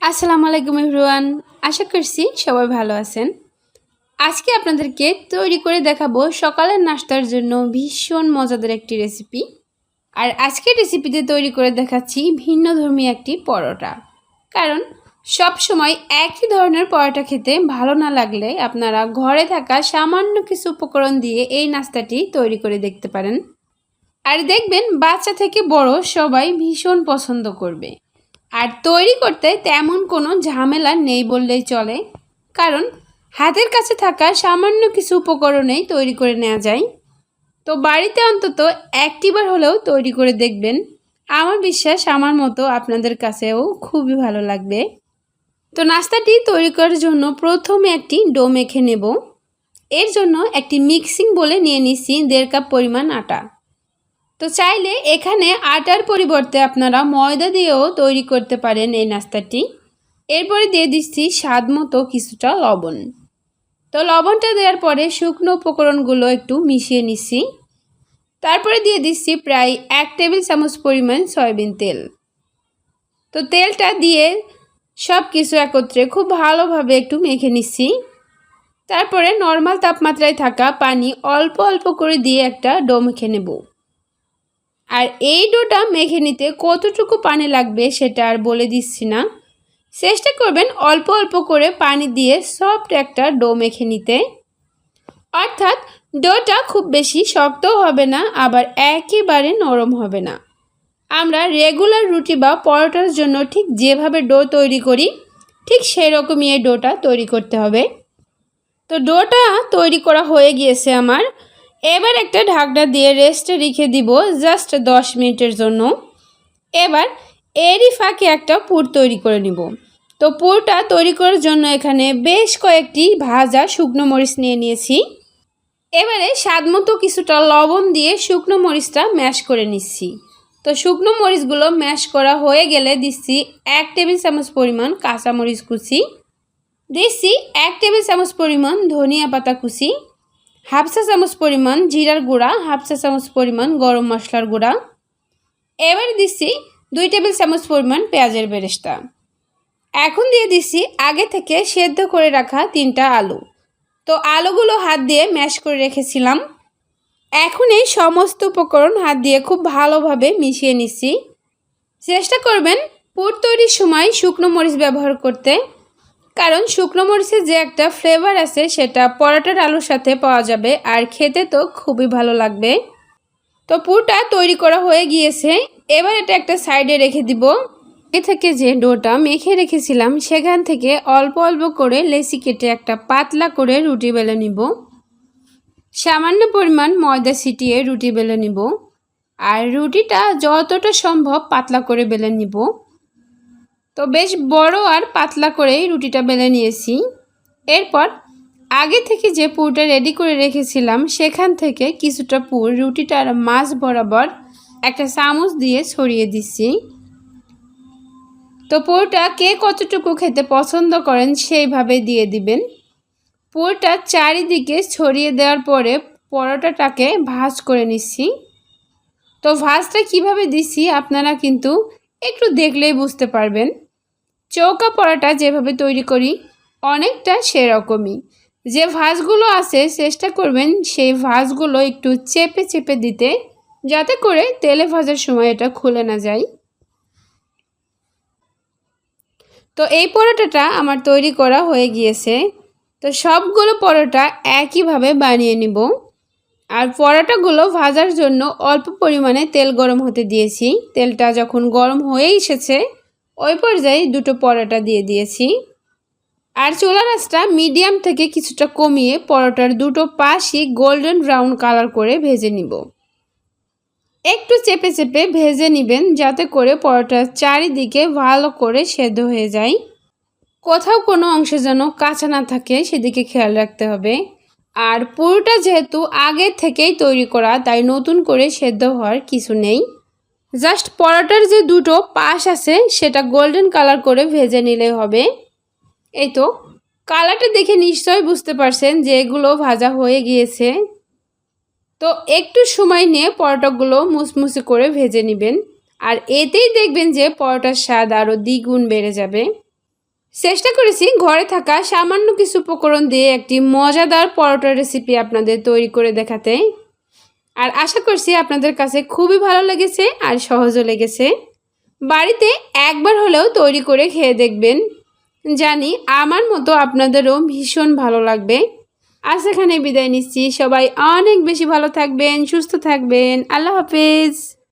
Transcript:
আসসালামু আলাইকুম এভরিওয়ান। আশা করছি সবাই ভালো আছেন। আজকে আপনাদেরকে তৈরি করে দেখাবো সকালের নাস্তার জন্য ভীষণ মজাদার একটি রেসিপি। আর আজকের রেসিপিতে তৈরি করে দেখাচ্ছি ভিন্নধর্মী একটি পরোটা। কারণ সব সময় একই ধরনের পরোটা খেতে ভালো না লাগলে আপনারা ঘরে থাকা সামান্য কিছু উপকরণ দিয়ে এই নাস্তাটি তৈরি করে দেখতে পারেন। আর দেখবেন বাচ্চা থেকে বড় সবাই ভীষণ পছন্দ করবে। আর তৈরি করতে তেমন কোনো ঝামেলা নেই বললেই চলে, কারণ হাতের কাছে থাকা সামান্য কিছু উপকরণেই তৈরি করে নেওয়া যায়। তো বাড়িতে অন্তত একটিবার হলেও তৈরি করে দেখবেন। আমার বিশ্বাস আমার মতো আপনাদের কাছেও খুবই ভালো লাগবে। তো নাস্তাটি তৈরি করার জন্য প্রথমে একটি ডো মেখে নেব। এর জন্য একটি মিক্সিং বলে নিয়ে নিচ্ছি 1.5 কাপ পরিমাণ আটা। তো চাইলে এখানে আটার পরিবর্তে আপনারা ময়দা দিয়েও তৈরি করতে পারেন এই নাস্তাটি। এরপরে দিয়ে দিচ্ছি স্বাদ মতো কিছুটা লবণ। তো লবণটা দেওয়ার পরে শুকনো উপকরণগুলো একটু মিশিয়ে নিচ্ছি। তারপরে দিয়ে দিচ্ছি প্রায় 1 টেবিল চামচ পরিমাণ সয়াবিন তেল। তো তেলটা দিয়ে সব কিছু একত্রে খুব ভালোভাবে একটু মেখে নিচ্ছি। তারপরে নর্মাল তাপমাত্রায় থাকা পানি অল্প অল্প করে দিয়ে একটা ডো মেখে নেব। আর এই ডোটা মেখে নিতে কতটুকু পানি লাগবে সেটা আর বলে দিচ্ছি না। চেষ্টা করবেন অল্প অল্প করে পানি দিয়ে সফট একটা ডো মেখে নিতে। অর্থাৎ ডোটা খুব বেশি শক্তও হবে না, আবার একেবারে নরম হবে না। আমরা রেগুলার রুটি বা পরোটার জন্য ঠিক যেভাবে ডো তৈরি করি ঠিক সেই রকমই এই ডোটা তৈরি করতে হবে। তো ডোটা তৈরি করা হয়ে গিয়েছে আমার। এবার একটা ঢাকনা দিয়ে রেস্টে রেখে দিব জাস্ট 10 মিনিটের জন্য। এবার এরই ফাঁকে একটা পুর তৈরি করে নিব। তো পুরটা তৈরি করার জন্য এখানে বেশ কয়েকটি ভাজা শুকনো মরিচ নিয়ে নিয়েছি। এবারে স্বাদমতো কিছুটা লবণ দিয়ে শুকনো মরিচটা ম্যাশ করে নিচ্ছি। তো শুকনো মরিচগুলো ম্যাশ করা হয়ে গেলে দিচ্ছি 1 টেবিল চামচ পরিমাণ কাঁচা মরিচ কুচি, দিচ্ছি 1 টেবিল চামচ পরিমাণ ধনিয়া পাতা কুচি, হাফ চা চামচ পরিমাণ জিরার গুঁড়া, হাফ চা চামচ পরিমাণ গরম মশলার গুঁড়া। এবার দিচ্ছি 2 টেবিল চামচ পরিমাণ পেঁয়াজের বেরেস্তা। এখন দিয়ে দিচ্ছি আগে থেকে সেদ্ধ করে রাখা 3টা আলু। তো আলুগুলো হাত দিয়ে ম্যাশ করে রেখেছিলাম। এখন এই সমস্ত উপকরণ হাত দিয়ে খুব ভালোভাবে মিশিয়ে নিচ্ছি। চেষ্টা করবেন পুর তৈরির সময় শুকনো মরিচ ব্যবহার করতে, কারণ শুকনো মরিচের যে একটা ফ্লেভার আছে সেটা পরোটার আলুর সাথে পাওয়া যাবে আর খেতে তো খুবই ভালো লাগবে। তো পুরটা তৈরি করা হয়ে গিয়েছে। এবার এটা একটা সাইডে রেখে দিব। আগে থেকে যে ডোটা মেখে রেখেছিলাম সেখান থেকে অল্প অল্প করে লেচি কেটে একটা পাতলা করে রুটি বেলে নিব। সামান্য পরিমাণ ময়দা ছিটিয়ে রুটি বেলে নিব। আর রুটিটা যতটা সম্ভব পাতলা করে বেলে নিব। তো বেশ বড় আর পাতলা করেই রুটিটা বেলে নিয়েছি। এরপর আগে থেকে যে পুরটা রেডি করে রেখেছিলাম সেখান থেকে কিছুটা পুর রুটিটার মাঝ বরাবর একটা চামচ দিয়ে ছড়িয়ে দিচ্ছি। তো পুরটা কে কতটুকু খেতে পছন্দ করেন সেইভাবে দিয়ে দিবেন। পুরটা চারিদিকে ছড়িয়ে দেওয়ার পরে পরোটাটাকে ভাঁজ করে নিচ্ছি। তো ভাঁজটা কিভাবে দিচ্ছি আপনারা কিন্তু একটু দেখলেই বুঝতে পারবেন। চৌকা পরোটা যেভাবে তৈরি করি অনেকটা সেরকমই। যে ভাঁজগুলো আছে চেষ্টা করবেন সেই ভাঁজগুলো একটু চেপে চেপে দিতে, যাতে করে তেলে ভাজার সময় এটা খুলে না যায়। তো এই পরোটাটা আমার তৈরি করা হয়ে গিয়েছে। তো সবগুলো পরোটা একইভাবে বানিয়ে নিব। আর পরোটাগুলো ভাজার জন্য অল্প পরিমাণে তেল গরম হতে দিয়েছি। তেলটা যখন গরম হয়ে এসেছে ওই পর্যায়ে 2টো পরোটা দিয়ে দিয়েছি। আর চুলার আঁচটা মিডিয়াম থেকে কিছুটা কমিয়ে পরোটার 2টো পাশই গোল্ডেন ব্রাউন কালার করে ভেজে নিব। একটু চেপে চেপে ভেজে নেবেন যাতে করে পরোটার চারিদিকে ভালো করে সেদ্ধ হয়ে যায়। কোথাও কোনো অংশে যেন কাঁচা না থাকে সেদিকে খেয়াল রাখতে হবে। আর পুরোটা যেহেতু আগে থেকেই তৈরি করা তাই নতুন করে সেদ্ধ হওয়ার কিছু নেই। জাস্ট পরোটার যে 2টো পাশ আছে সেটা গোল্ডেন কালার করে ভেজে নিলেই হবে। এই তো কালারটা দেখে নিশ্চয়ই বুঝতে পারছেন যে এগুলো ভাজা হয়ে গিয়েছে। তো একটু সময় নিয়ে পরোটাগুলো মুসমুসে করে ভেজে নেবেন। আর এতেই দেখবেন যে পরোটার স্বাদ আরও দ্বিগুণ বেড়ে যাবে। চেষ্টা করেছি ঘরে থাকা সামান্য কিছু উপকরণ দিয়ে একটি মজাদার পরোটার রেসিপি আপনাদের তৈরি করে দেখাতে। আর আশা করছি আপনাদের কাছে খুবই ভালো লেগেছে আর সহজও লেগেছে। বাড়িতে একবার হলেও তৈরি করে খেয়ে দেখবেন, জানি আমার মতো আপনাদেরও ভীষণ ভালো লাগবে। আজ এখানে বিদায় নিচ্ছি, সবাই অনেক বেশি ভালো থাকবেন, সুস্থ থাকবেন। আল্লাহ হাফেজ।